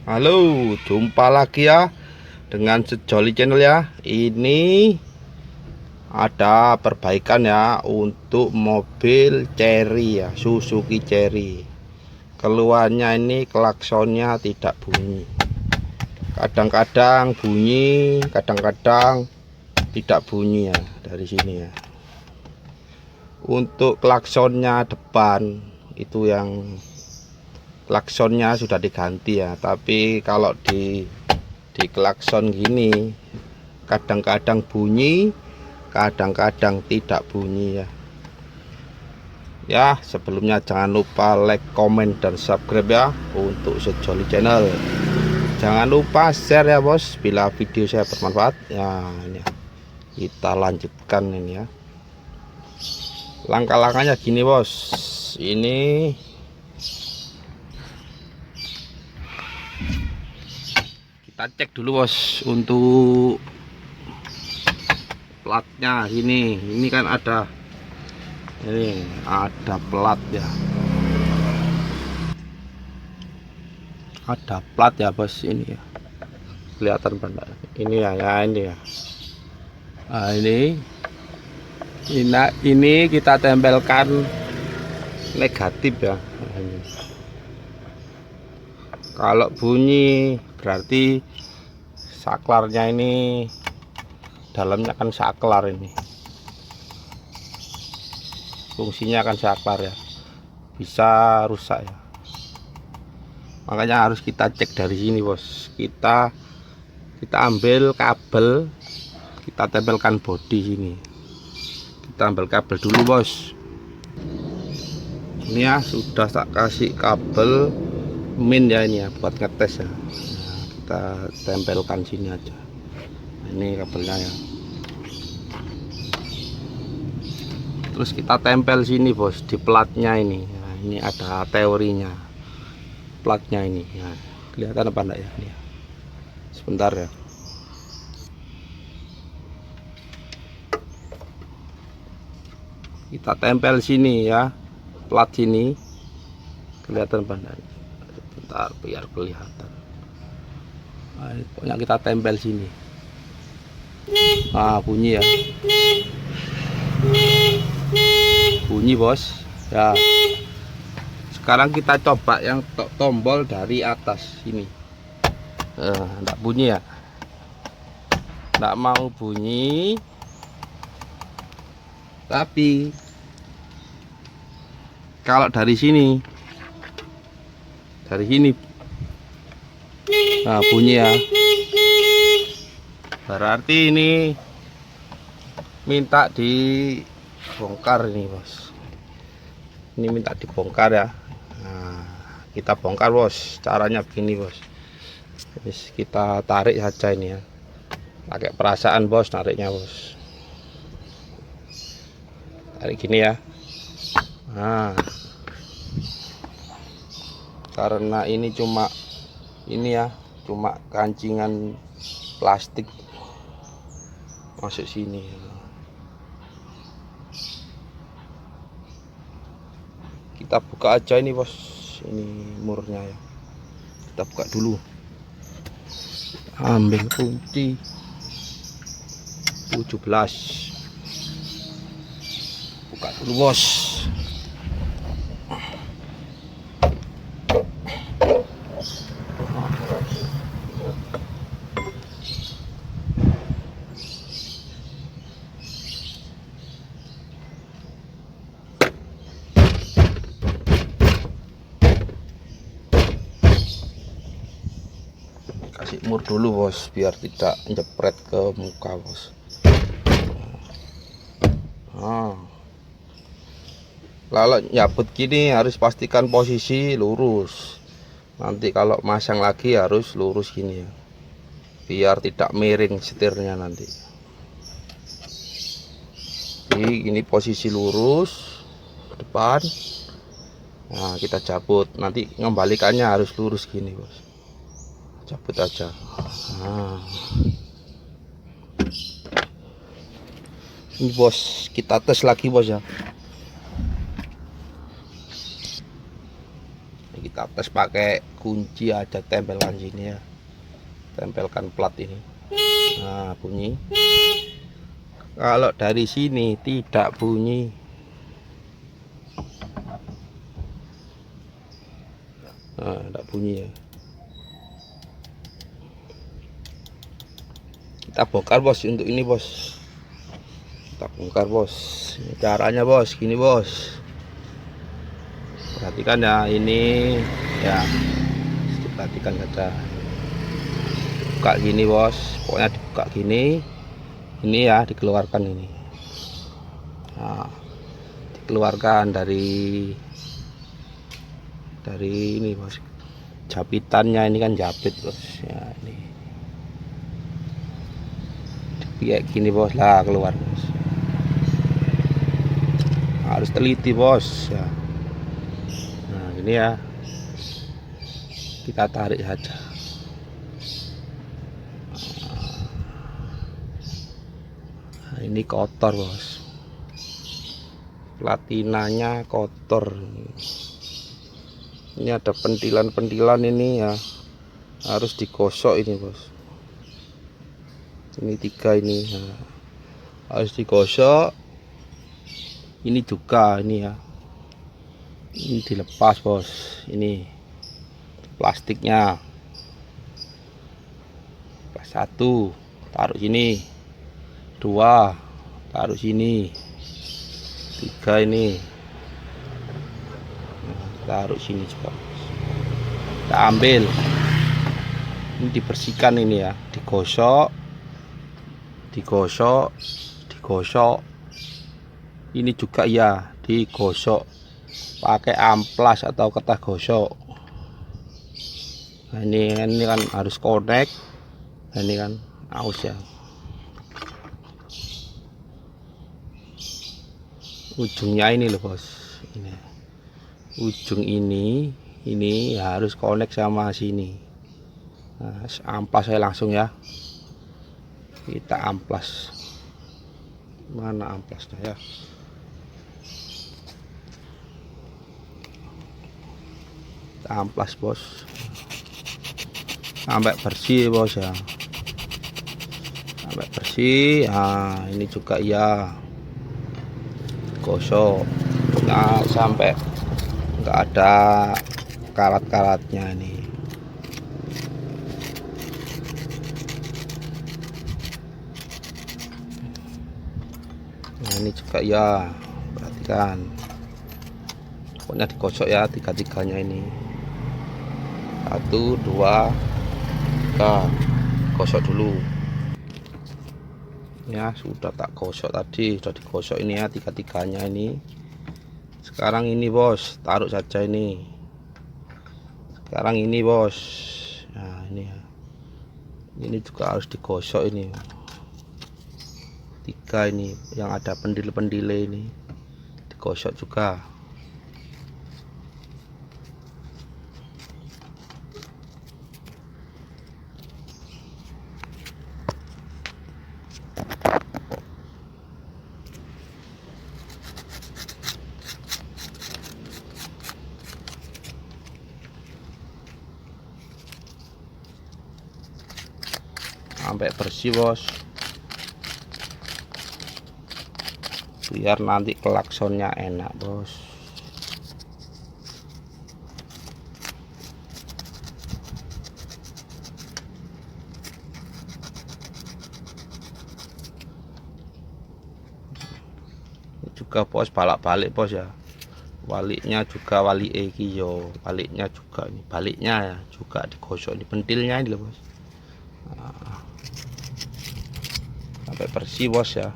Halo, jumpa lagi ya dengan Sejoli Channel ya. Ini ada perbaikan ya untuk mobil Cherry ya, Suzuki Cherry. Keluarnya ini klaksonnya tidak bunyi. Kadang-kadang bunyi, kadang-kadang tidak bunyi ya dari sini ya. Untuk klaksonnya depan itu yang klaksonnya sudah diganti ya, tapi kalau di klakson gini kadang-kadang bunyi, kadang-kadang tidak bunyi ya. Ya, sebelumnya jangan lupa like, komen, dan subscribe ya untuk Sejoli Channel. Jangan lupa share ya bos bila video saya bermanfaat ya. Ini ya, kita lanjutkan ini ya. Langkah-langkahnya gini bos. Ini kita cek dulu bos untuk platnya. Ini kan ada plat ya, ada plat ya bos. Ini ya kelihatan benda ini ya, ini ya. Nah, ini kita tempelkan negatif ya. Nah, ini. Kalau bunyi berarti saklarnya ini dalamnya kan saklar, ini fungsinya kan saklar ya, bisa rusak ya. Makanya harus kita cek dari sini bos. Kita ambil kabel, kita tempelkan bodi sini. Kita ambil kabel dulu bos. Ini ya sudah tak kasih kabel min ya, ini ya buat ngetes ya. Nah, kita tempelkan sini aja. Nah, ini kabelnya ya. Terus kita tempel sini bos di platnya ini. Nah, ini ada teorinya platnya ini. Nah, kelihatan apa enggak ya? Ini ya. Sebentar ya. Kita tempel sini ya, plat sini. Kelihatan apa enggak? Bentar biar kelihatan. Nah, pokoknya kita tempel sini. Nah, bunyi ya. Bunyi bos ya. Sekarang kita coba yang tombol dari atas sini. Enggak bunyi ya, enggak mau bunyi. Tapi kalau dari sini nah bunyi ya, berarti ini minta dibongkar ini bos. Ini minta dibongkar ya. Nah, kita bongkar bos. Caranya begini bos. Kita tarik saja ini ya, pakai perasaan bos nariknya bos. Tarik gini ya. Nah, karena ini cuma kancingan plastik masuk sini. Kita buka aja ini bos, ini murnya ya. Kita buka dulu. Ambil kunci 17. Buka dulu bos. Kasih mur dulu bos biar tidak jepret ke muka bos. Nah, kalau nyabut gini harus pastikan posisi lurus. Nanti kalau masang lagi harus lurus gini ya, biar tidak miring setirnya nanti. Jadi ini posisi lurus ke depan. Nah, kita cabut. Nanti ngembalikannya harus lurus gini bos. Cabut aja. Nah, ini bos, kita tes lagi bos ya. Kita tes pakai kunci aja, tempelkan sini ya, tempelkan plat ini. Nah, bunyi. Kalau dari sini tidak bunyi. Nah, tidak bunyi ya. Kita bongkar bos untuk ini bos. Kita bongkar bos. Ini caranya bos, gini bos. Perhatikan ya, ini ya, perhatikan saja. Buka gini bos, pokoknya dibuka gini. Ini ya, dikeluarkan ini. Nah, dikeluarkan dari ini bos. Japitannya ini kan japit bos. Ya ini. Kayak gini bos, lah keluar bos. Harus teliti bos ya. Nah ini ya, kita tarik saja. Nah, ini kotor bos, platinanya kotor. Ini ada pentilan-pentilan ini ya, harus digosok ini bos. Ini 3 ini ya, harus digosok. Ini juga ini ya, ini dilepas bos. Ini plastiknya, pas 1 taruh sini, 2 taruh sini, 3 ini taruh sini juga. Kita ambil, ini dibersihkan ini ya, digosok, digosok, digosok. Ini juga ya, digosok pakai amplas atau kertas gosok. Nah, ini kan harus connect. Nah, ini kan aus ya. Ujungnya ini loh bos. Ini ujung ini harus connect sama sini. Nah, amplas saya langsung ya. Kita amplas. Mana amplasnya ya? Kita amplas bos. Sampai bersih bos ya. Sampai bersih. Nah, ini juga ya. Gosok. Nah, sampai nggak ada karat-karatnya ini. Nah, ini juga ya, perhatikan, pokoknya digosok ya, 3-3-nya ini. 1, 2, 3, gosok dulu ya. Sudah tak gosok tadi, sudah digosok ini ya, 3-3-nya ini. Sekarang ini bos, taruh saja ini. Sekarang ini bos, nah ini ya, ini juga harus digosok ini. 3 ini yang ada pendil-pendil ini digosok juga. Sampai bersih bos, biar nanti klaksonnya enak bos. Ini juga bos, balak-balik bos ya, waliknya juga wali iki yo, baliknya juga ini, baliknya ya juga digosok ini, pentilnya ini loh bos. Nah, sampai bersih bos ya,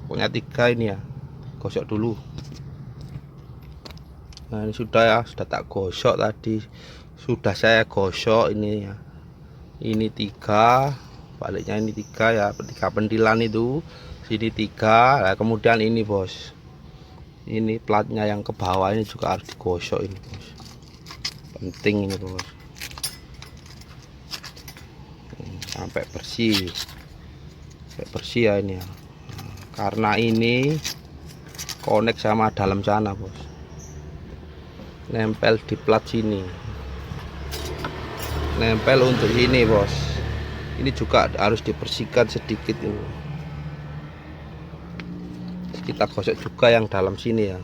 pokoknya 3 ini ya, gosok dulu. Nah ini sudah ya, sudah tak gosok tadi, sudah saya gosok ini ya. Ini 3, baliknya ini 3 ya, 3 pentilan itu, sini 3. Nah, kemudian ini bos, ini platnya yang ke bawah ini juga harus digosok ini bos, penting ini bos. Sampai bersih, ya ini ya, karena ini connect sama dalam sana bos. nempel di plat sini, nempel untuk sini bos. Ini juga harus dibersihkan sedikit ini. Kita gosok juga yang dalam sini ya,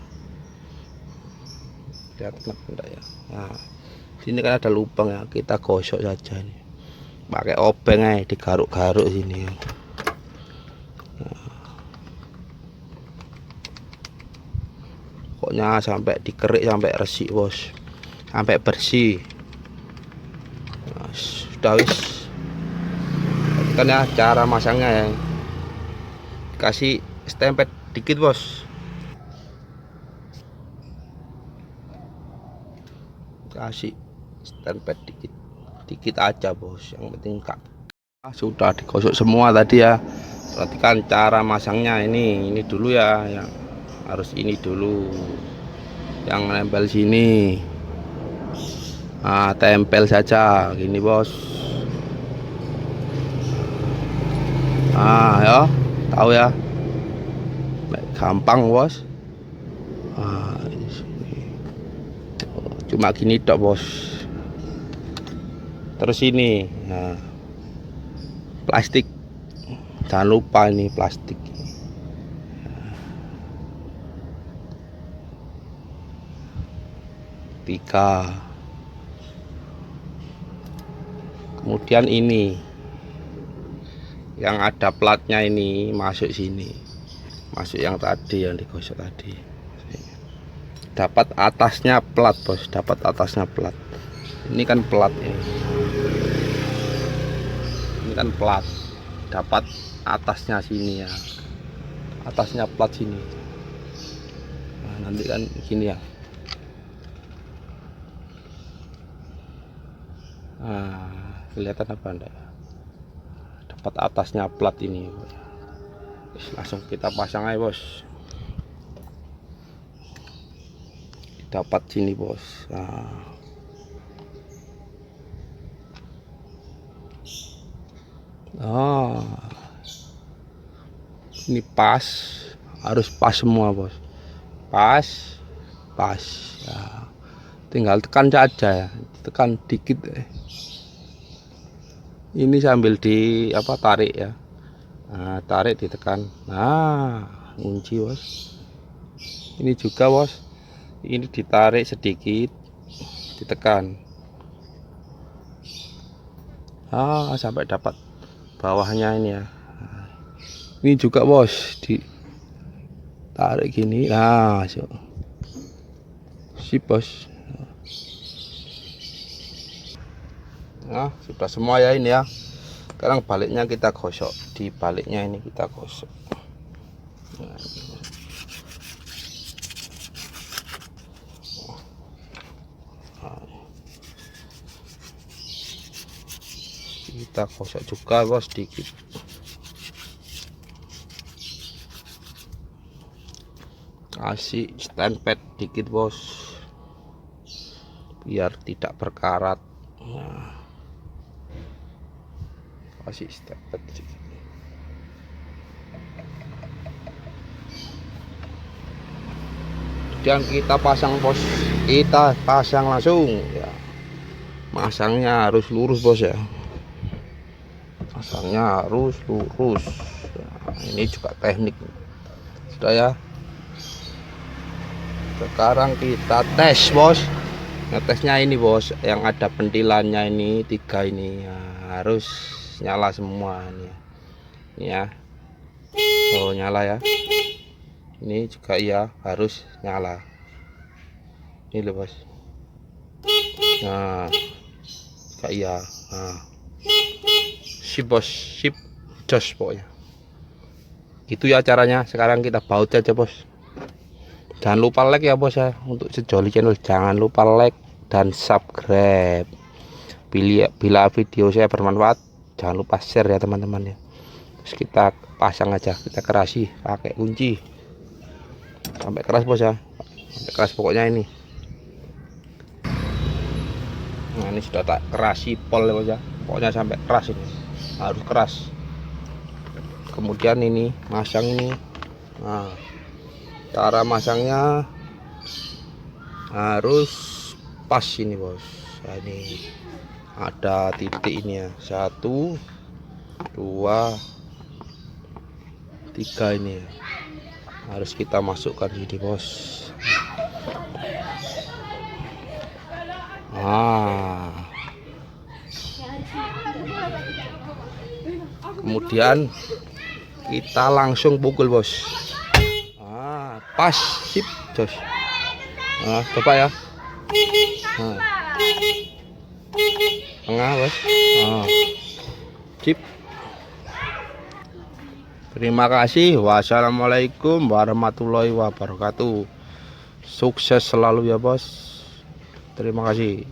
lihat enggak ya. Nah sini kan ada lubang ya, kita gosok saja ini pakai obeng aja, digaruk-garuk sini ya. Pokoknya sampai dikerik, sampai resik bos, sampai bersih. Nah, sudah wis kan ya cara masangnya ya, kasih stempel dikit bos, kasih stempel dikit aja bos, yang penting kak. Sudah digosok semua tadi ya. Perhatikan cara masangnya ini dulu ya, yang harus ini dulu yang nempel sini. Nah, tempel saja gini bos. Ah ya, tahu ya, gampang bos. Nah, cuma gini tok bos. Terus ini, nah, plastik, jangan lupa ini plastik. Tiga. Kemudian ini yang ada platnya ini masuk sini, masuk yang tadi yang digosok tadi. Dapat atasnya plat bos, dapat atasnya plat. Ini kan plat ini kan plat, dapat atasnya sini ya, atasnya plat sini. Nah, nanti kan gini ya. Nah, kelihatan apa enggak? Dapat atasnya plat ini. Langsung kita pasang aja bos. Dapat sini bos. Nah, ini pas, harus pas semua bos, pas ya. Tinggal tekan saja ya, tekan dikit ini sambil di apa, tarik ya. Nah, tarik, ditekan, nah kunci bos. Ini juga bos, ini ditarik sedikit, ditekan, sampai dapat bawahnya ini ya. Ini juga bos, ditarik gini, nah sip bos. Nah sudah semua ya ini ya. Sekarang baliknya kita gosok, di baliknya ini kita gosok. Nah, kita gosok juga bos dikit. Kasih stempel dikit bos, biar tidak berkarat. Nah, kasih stempel dikit. Dan kita pasang bos, kita pasang langsung ya. Masangnya harus lurus bos ya, masangnya harus lurus. Nah, ini juga teknik sudah ya. Sekarang kita tes bos. Ngetesnya ini bos, yang ada pentilannya ini 3 ini ya, harus nyala semua ini ya. Oh nyala ya, ini juga iya harus nyala ini loh bos. Nah juga iya. Nah, sip bos, sip jos pokoknya gitu ya caranya. Sekarang kita baut aja bos. Jangan lupa like ya bos ya, untuk Sejoli Channel jangan lupa like dan subscribe. Bila video saya bermanfaat jangan lupa share ya teman-teman ya. Terus kita pasang aja, kita kerasi pakai kunci sampai keras bos ya, sampai keras pokoknya ini. Nah ini sudah tak kerasi pol ya bos ya, pokoknya sampai keras, ini harus keras. Kemudian ini masang ini. Nah cara masangnya harus pas ini bos. Nah, ini ada titik ini ya, 1 2 3 ini ya. Harus kita masukkan sini bos. Kemudian kita langsung pukul bos. Pas, sip jos. Coba ya. Tengah bos. Sip. Terima kasih. Wassalamualaikum warahmatullahi wabarakatuh. Sukses selalu ya bos. Terima kasih.